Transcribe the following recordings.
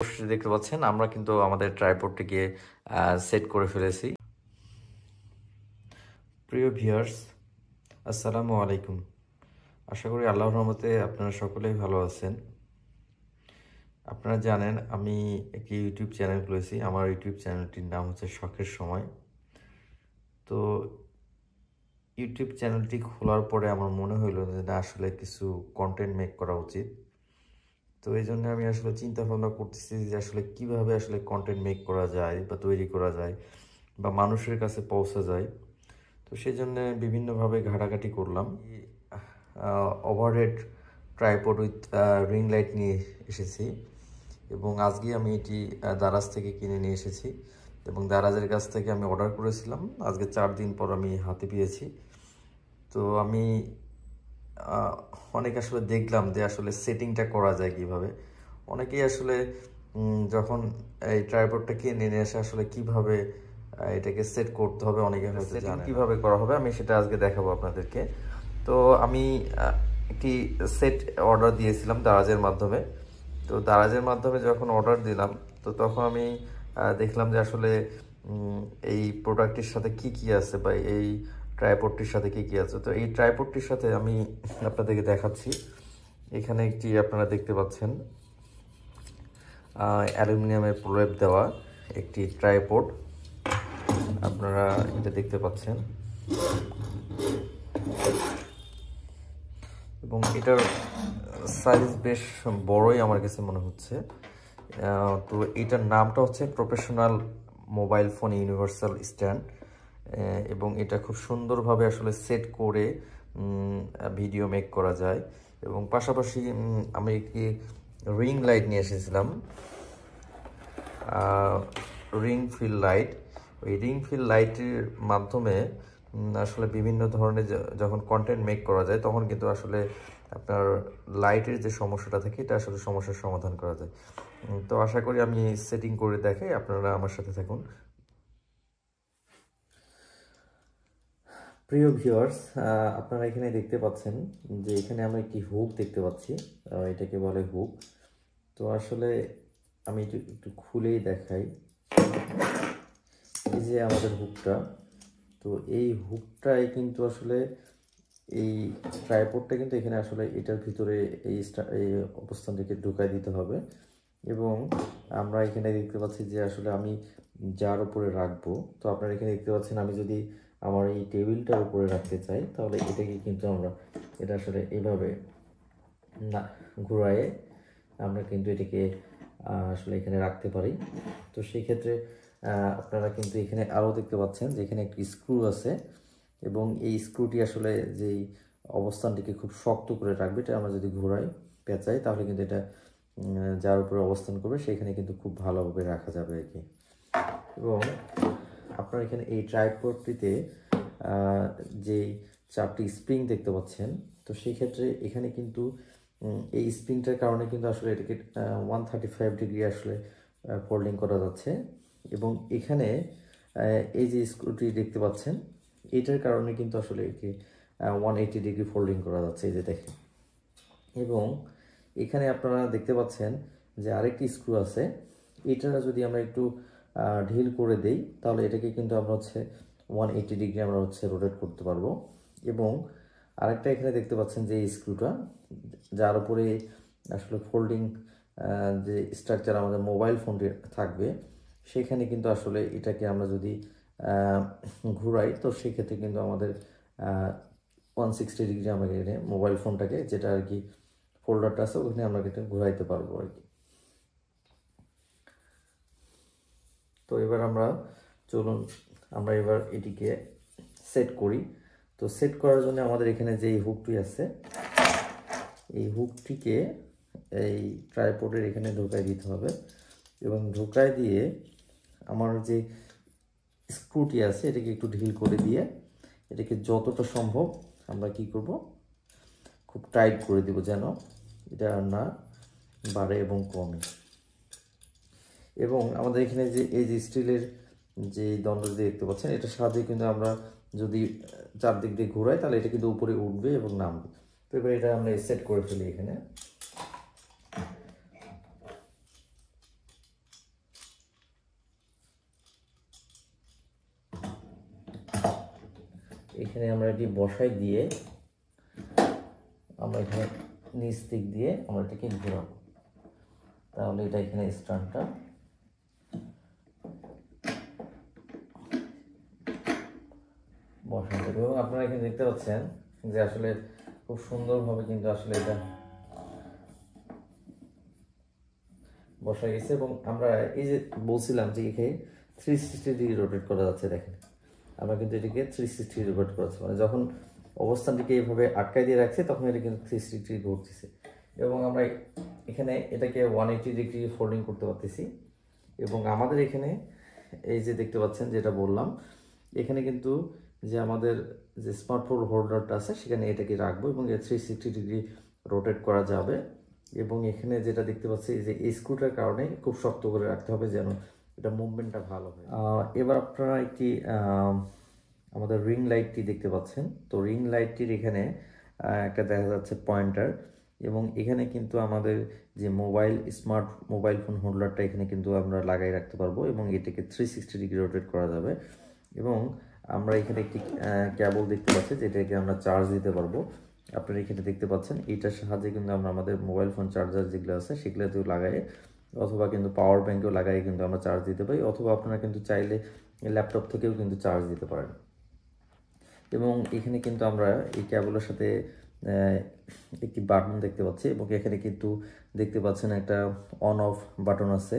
অবশ্যই দেখতে পাচ্ছেন আমরা কিন্তু আমাদের ট্রাইপডটিকে সেট করে ফেলেছি। প্রিয় ভিউয়ার্স, আসসালামু আলাইকুম। আশা করি আল্লাহর রহমতে আপনারা সকলেই ভালো আছেন। আপনারা জানেন আমি একটি ইউটিউব চ্যানেল খুলেছি। আমার ইউটিউব চ্যানেলটির নাম হচ্ছে শখের সময়। তো ইউটিউব চ্যানেলটি খোলার পরে আমার মনে হইলো যে না, আসলে কিছু কন্টেন্ট মেক করা উচিত। তো এই জন্য আমি আসলে চিন্তা ভাবনা করতেছি যে আসলে কিভাবে আসলে কন্টেন্ট মেক করা যায় বা তৈরি করা যায় বা মানুষের কাছে পৌঁছা যায়। তো সেই জন্য বিভিন্নভাবে ঘাটাঘাটি করলাম। Overhead tripod with ring light নিয়ে এসেছি এবং আজকে আমি এটি দারাজ থেকে কিনে নিয়ে এসেছি এবং দারাজের কাছ থেকে আমি অর্ডার করেছিলাম। আজকে 4 দিন পর আমি হাতে পেয়েছি। তো আমি অনেক আসলে দেখলাম যে আসলে সেটিংটা করা যায় কিভাবে। অনেকেই আসলে যখন এই ট্রাইপডটা কিনে নিয়ে আসে আসলে কিভাবে এটাকে সেট করতে হবে অনেকে হয়তো জানে না। কিভাবে করা হবে আমি সেটা আজকে দেখাবো আপনাদেরকে। তো আমি একটি সেট অর্ডার দিয়েছিলাম দারাজের মাধ্যমে। তো দারাজের মাধ্যমে যখন অর্ডার দিলাম তো তখন আমি দেখলাম যে আসলে এই প্রোডাক্টটির সাথে কি কি আছে বা এই ট্রাইপডটির সাথে কি কি আছে। তো এই ট্রাইপডটির সাথে আমি আপনাদেরকে দেখাচ্ছি। এখানে একটি আপনারা দেখতে পাচ্ছেন অ্যালুমিনিয়ামের প্রলেপ দেওয়া একটি ট্রাইপড, আপনারা এটা দেখতে পাচ্ছেন এবং এটার সাইজ বেশ বড়ই আমার কাছে মনে হচ্ছে। তো এটার নামটা হচ্ছে professional mobile phone universal stand এবং এটা খুব সুন্দরভাবে আসলে সেট করে ভিডিও মেক করা যায়। এবং পাশাপাশি আমি একটি রিং লাইট নিয়ে এসেছিলাম, রিং ফিল লাইট। ওই রিং ফিল লাইটের মাধ্যমে আসলে বিভিন্ন ধরনের যখন কন্টেন্ট মেক করা যায় তখন কিন্তু আসলে আপনার লাইটের যে সমস্যাটা থাকে এটা আসলে সমস্যার সমাধান করা যায়। তো আশা করি আমি সেটিং করে দেখাই, আপনারা আমার সাথে থাকুন। প্রিয় ভিউয়ার্স, আপনারা এখানে দেখতে পাচ্ছেন যে এখানে আমরা একটি হুক দেখতে পাচ্ছি, এটাকে বলে হুক। তো আসলে আমি একটু খুলেই দেখাই। এই যে আমাদের হুকটা, তো এই হুকটাই কিন্তু আসলে এই ট্রাইপডটা কিন্তু এখানে আসলে এটার ভিতরে এই অবস্থানটাকে ঢুকাই দিতে হবে। এবং আমরা এখানে দেখতে পাচ্ছি যে আসলে আমি যার উপরে রাখবো, তো আপনারা এখানে দেখতে পাচ্ছেন আমি যদি আমার এই টেবিলটার উপরে রাখতে চাই তাহলে এটাকে কিন্তু এটা আসলে এইভাবে না ঘুরায়ে আমরা কিন্তু এটাকে আসলে এখানে রাখতে পারি। তো সেই ক্ষেত্রে আপনারা কিন্তু এখানে আরও দেখতে পাচ্ছেন যে এখানে একটি স্ক্রু আছে এবং এই স্ক্রুটি আসলে যেই অবস্থানটিকে খুব শক্ত করে রাখবে, এটা আমরা যদি ঘোরাই পেঁচাই তাহলে কিন্তু এটা যার উপরে অবস্থান করবে সেখানে কিন্তু খুব ভালোভাবে রাখা যাবে আর কি। এবং আপনারা এখানে এই ট্রাইপডটিতে যেই 4টি স্প্রিং দেখতে পাচ্ছেন, তো সেই ক্ষেত্রে এখানে কিন্তু এই স্প্রিংটার কারণে কিন্তু আসলে এটাকে 135 ডিগ্রি আসলে ফোল্ডিং করা যাচ্ছে। এবং এখানে এই যে স্ক্রুটি দেখতে পাচ্ছেন এটার কারণে কিন্তু আসলে একে 180 ডিগ্রি ফোল্ডিং করা যাচ্ছে, এই যে দেখেন। এবং এখানে আপনারা দেখতে পাচ্ছেন যে আরেকটি স্ক্রু আছে, এটা যদি আমরা একটু ঢিল করে দেই তাহলে এটাকে কিন্তু আমরা 180 ডিগ্রি আমরা রোটেট করতে পারবো। এবং আরেকটা এখানে দেখতে পাচ্ছেন যে এই স্ক্রুটা যার উপরে আসলে ফোল্ডিং যে স্ট্রাকচার আমাদের মোবাইল ফোনটি থাকবে সেখানে কিন্তু আসলে এটাকে আমরা যদি ঘুরাই তো সেক্ষেত্রে কিন্তু আমাদের 160 ডিগ্রি আমরা এখানে মোবাইল ফোনটাকে, যেটা আর কি ফোল্ডারটা আছে ওখানে আমরা এটা ঘুরাইতে পারবো আর কি। তো এবার চলুন আমরা এবার এটিকে সেট করি। তো সেট করার জন্য আমাদের এখানে যে হুকটি আছে এই হুকটিকে এই ট্রাইপডের এখানে ঢোকাই দিতে হবে এবং ঢোকাই দিয়ে আমার যে স্ক্রুটি আছে এটাকে একটু ঢিল করে দিয়ে এটাকে যতটা সম্ভব আমরা কি করব, খুব টাইট করে দিব যেন এটা না বাড়ে এবং কমে। এবং আমাদের এখানে যে এই যে স্টিলের যে দণ্ডটি দেখতে পাচ্ছেন এটার সাহায্যে কিন্তু আমরা যদি চারদিক দিয়ে ঘোরাই তাহলে এটা কিন্তু উপরে উঠবে এবং নামবে। তো এবার এটা আমরা সেট করে ফেলি এখানে। এখানে আমরা এটি বসাই দিয়ে আমরা এখানে নিচ দিক দিয়ে আমরা এটাকে ঘোরাবো, তাহলে এটা এখানে স্ট্যান্ডটা বসানো যাবে। এবং আপনারা এখানে দেখতে পাচ্ছেন যে আসলে খুব সুন্দরভাবে কিন্তু আসলে এটা বসা গেছে। এবং আমরা এই যে বলছিলাম যে এখানে 360 ডিগ্রি রোটেট করা যাচ্ছে, দেখেন আমরা কিন্তু এটিকে 360 রোটেট করাচ্ছি, মানে যখন অবস্থানটিকে এইভাবে আটকাই দিয়ে রাখছে তখন এটা কিন্তু 360 ডিগ্রি ঘুরতেছে। এবং আমরা এখানে এটাকে 180 ডিগ্রি ফোল্ডিং করতে পারতেছি। এবং আমাদের এখানে এই যে দেখতে পাচ্ছেন যেটা বললাম, এখানে কিন্তু যে আমাদের যে স্মার্টফোন হোল্ডারটা আছে সেখানে এটাকে রাখবো এবং 360 ডিগ্রি রোটেট করা যাবে। এবং এখানে যেটা দেখতে পাচ্ছি যে এই স্ক্রুটার কারণে খুব শক্ত করে রাখতে হবে যেন এটা মুভমেন্টটা ভালো হয়। এবার আপনারা একটি আমাদের রিং লাইটটি দেখতে পাচ্ছেন। তো রিং লাইটটির এখানে একটা দেখা যাচ্ছে পয়েন্টার, এবং এখানে কিন্তু আমাদের যে স্মার্ট মোবাইল ফোন হোল্ডারটা এখানে কিন্তু আমরা লাগাই রাখতে পারবো এবং এটাকে 360 ডিগ্রি রোটেট করা যাবে। এবং আমরা এখানে একটি কেবল দেখতে পাচ্ছি যেটাকে আমরা চার্জ দিতে পারবো। আপনারা এখানে দেখতে পাচ্ছেন এইটার সাহায্যে কিন্তু আমরা আমাদের মোবাইল ফোন চার্জার যেগুলো আছে সেগুলোতেও লাগাই, অথবা কিন্তু পাওয়ার ব্যাঙ্কেও লাগাই কিন্তু আমরা চার্জ দিতে পারি, অথবা আপনারা কিন্তু চাইলে ল্যাপটপ থেকেও কিন্তু চার্জ দিতে পারেন। এবং এখানে কিন্তু আমরা এই কেবলের সাথে একটি বাটন দেখতে পাচ্ছি এবং এখানে কিন্তু দেখতে পাচ্ছেন একটা অন অফ বাটন আছে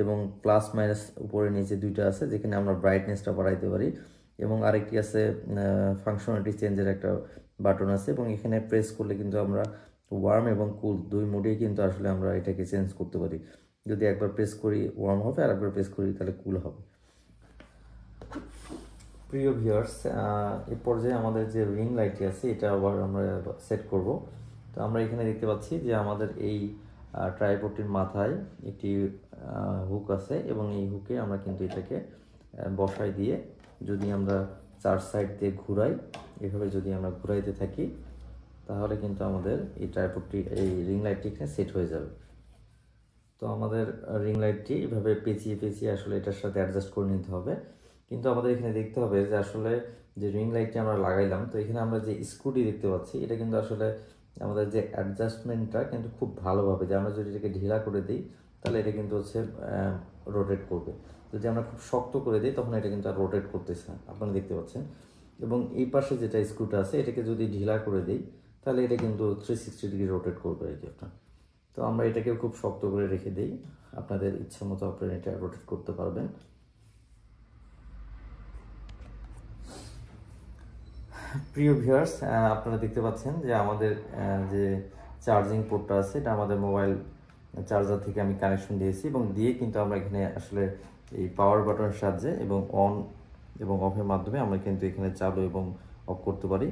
এবং প্লাস মাইনাস উপরে নিচে দুইটা আছে যেখানে আমরা ব্রাইটনেসটা বাড়াইতে পারি। এবং আরেকটি আছে ফাংশনালিটি চেঞ্জের একটা বাটন আছে এবং এখানে প্রেস করলে কিন্তু আমরা ওয়ার্ম এবং কুল দুই মোডেই কিন্তু আসলে আমরা এটাকে চেঞ্জ করতে পারি। যদি একবার প্রেস করি ওয়ার্ম হবে আর একবার প্রেস করি তাহলে কুল হবে। প্রিয় ভিউয়ার্স, এই পর্যায়ে আমাদের যে রিং লাইটটি আছে এটা আবার আমরা সেট করব। তো আমরা এখানে দেখতে পাচ্ছি যে আমাদের এই ট্রাইপডটির মাথায় একটি হুক আছে এবং এই হুকে আমরা কিন্তু এটাকে বসাই দিয়ে যদি আমরা 4 সাইড দিয়ে ঘুরাই, এভাবে যদি আমরা ঘুরাইতে থাকি তাহলে কিন্তু আমাদের এই ট্রাইপডটি এই রিং লাইটটি এখানে সেট হয়ে যাবে। তো আমাদের রিং লাইটটি এভাবে পেঁচিয়ে পেঁচিয়ে আসলে এটার সাথে অ্যাডজাস্ট করে নিতে হবে। কিন্তু আমাদের এখানে দেখতে হবে যে আসলে যে রিং লাইটটি আমরা লাগাইলাম, তো এখানে আমরা যে স্ক্রুটি দেখতে পাচ্ছি এটা কিন্তু আসলে আমাদের যে অ্যাডজাস্টমেন্টটা কিন্তু খুব ভালোভাবে, যে আমরা যদি এটাকে ঢিলা করে দিই তাহলে এটা কিন্তু হচ্ছে রোটেট করবে, যদি আমরা খুব শক্ত করে দিই তখন এটা কিন্তু আর রোটেট করতেছে না, আপনারা দেখতে পাচ্ছেন। এবং এই পাশে যেটা স্ক্রুটা আছে এটাকে যদি ঢিলা করে দিই তাহলে এটা কিন্তু 360 ডিগ্রি রোটেট করবে এই একটা। তো আমরা এটাকে খুব শক্ত করে রেখে দিই, আপনাদের ইচ্ছা মতো আপনারা এটা রোটেট করতে পারবেন। প্রিয় ভিউয়ার্স, আপনারা দেখতে পাচ্ছেন যে আমাদের যে চার্জিং পোর্টটা আছে এটা আমাদের মোবাইল চার্জার থেকে আমি কানেকশন দিয়েছি এবং দিয়ে কিন্তু আমরা এখানে আসলে এই পাওয়ার বাটনের সাহায্যে এবং অন এবং অফের মাধ্যমে আমরা কিন্তু এখানে চালু এবং অফ করতে পারি।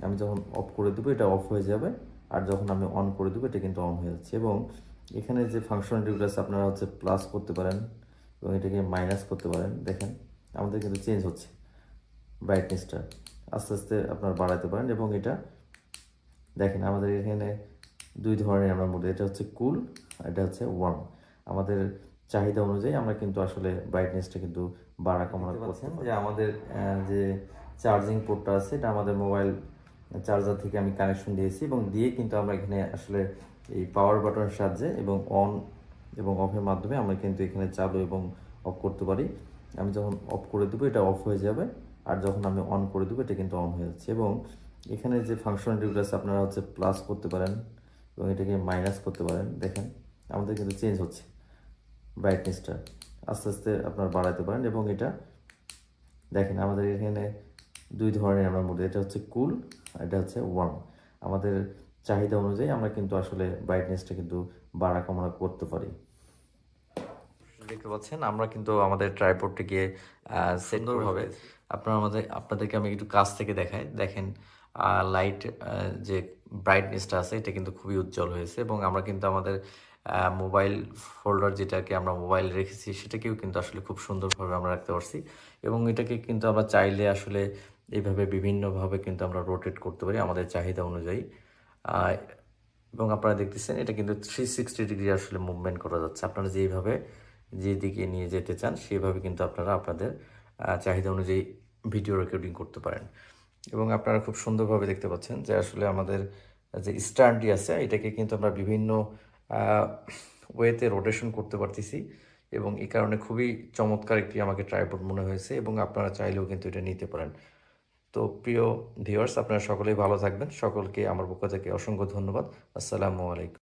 আমি যখন অফ করে দেবো এটা অফ হয়ে যাবে, আর যখন আমি অন করে দেবো এটা কিন্তু অন হয়ে যাচ্ছে। এবং এখানে যে ফাংশনালিটিগুলো আছে আপনারা হচ্ছে প্লাস করতে পারেন এবং এটাকে মাইনাস করতে পারেন। দেখেন আমাদের কিন্তু চেঞ্জ হচ্ছে, ব্রাইটনেসটা আস্তে আস্তে আপনারা বাড়াতে পারেন। এবং এটা দেখেন আমাদের এখানে দুই ধরনের আমরা মোড, এটা হচ্ছে কুল আর এটা হচ্ছে ওয়ার্ম। আমাদের চাহিদা অনুযায়ী আমরা কিন্তু আসলে ব্রাইটনেসটা কিন্তু বাড়া কমানো করছেন। যে আমাদের যে চার্জিং পোর্টটা আছে এটা আমাদের মোবাইল চার্জার থেকে আমি কানেকশন দিয়েছি এবং দিয়ে কিন্তু আমরা এখানে আসলে এই পাওয়ার বাটনের সাহায্যে এবং অন এবং অফের মাধ্যমে আমরা কিন্তু এখানে চালু এবং অফ করতে পারি। আমি যখন অফ করে দেবো এটা অফ হয়ে যাবে, আর যখন আমি অন করে দেবো এটা কিন্তু অন হয়ে যাচ্ছে। এবং এখানে যে ফাংশনালিটিগুলো আছে আপনারা হচ্ছে প্লাস করতে পারেন এবং এটাকে মাইনাস করতে পারেন। দেখেন আমাদের কিন্তু চেঞ্জ হচ্ছে, ব্রাইটনেসটা আস্তে আস্তে আপনারা বাড়াতে পারেন। এবং এটা দেখেন আমাদের এখানে দুই ধরনের আমরা মোড, এটা হচ্ছে কুল আর এটা হচ্ছে ওয়ার্ম। আমাদের চাহিদা অনুযায়ী আমরা কিন্তু আসলে ব্রাইটনেসটা কিন্তু বাড়া কমানো করতে পারি। দেখতে পাচ্ছেন আমরা কিন্তু আমাদের ট্রাইপডটিকে সুন্দরভাবে আপনাদেরকে আমি একটু কাছ থেকে দেখাই। দেখেন লাইট যে ব্রাইটনেসটা আছে এটা কিন্তু খুবই উজ্জ্বল হয়েছে এবং আমরা কিন্তু আমাদের মোবাইল হোল্ডার যেটাকে আমরা মোবাইল রেখেছি সেটাকেও কিন্তু আসলে খুব সুন্দরভাবে আমরা রাখতে পারছি। এবং এটাকে কিন্তু আমরা চাইলে আসলে এইভাবে বিভিন্নভাবে কিন্তু আমরা রোটেট করতে পারি আমাদের চাহিদা অনুযায়ী। এবং আপনারা দেখতেছেন এটা কিন্তু 360 ডিগ্রি আসলে মুভমেন্ট করা যাচ্ছে। আপনারা যেইভাবে যেদিকে নিয়ে যেতে চান সেইভাবে কিন্তু আপনারা আপনাদের চাহিদা অনুযায়ী ভিডিও রেকর্ডিং করতে পারেন। এবং আপনারা খুব সুন্দরভাবে দেখতে পাচ্ছেন যে আসলে আমাদের যে স্ট্যান্ডটি আছে এটাকে কিন্তু আমরা বিভিন্ন ওয়েতে রোটেশন করতে পারতেছি এবং এই কারণে খুবই চমৎকার একটি আমাকে ট্রাইপড মনে হয়েছে এবং আপনারা চাইলেও কিন্তু এটা নিতে পারেন। তো প্রিয় ভিউয়ার্স, আপনারা সকলেই ভালো থাকবেন। সকলকে আমার পক্ষ থেকে অসংখ্য ধন্যবাদ। আসসালামু আলাইকুম।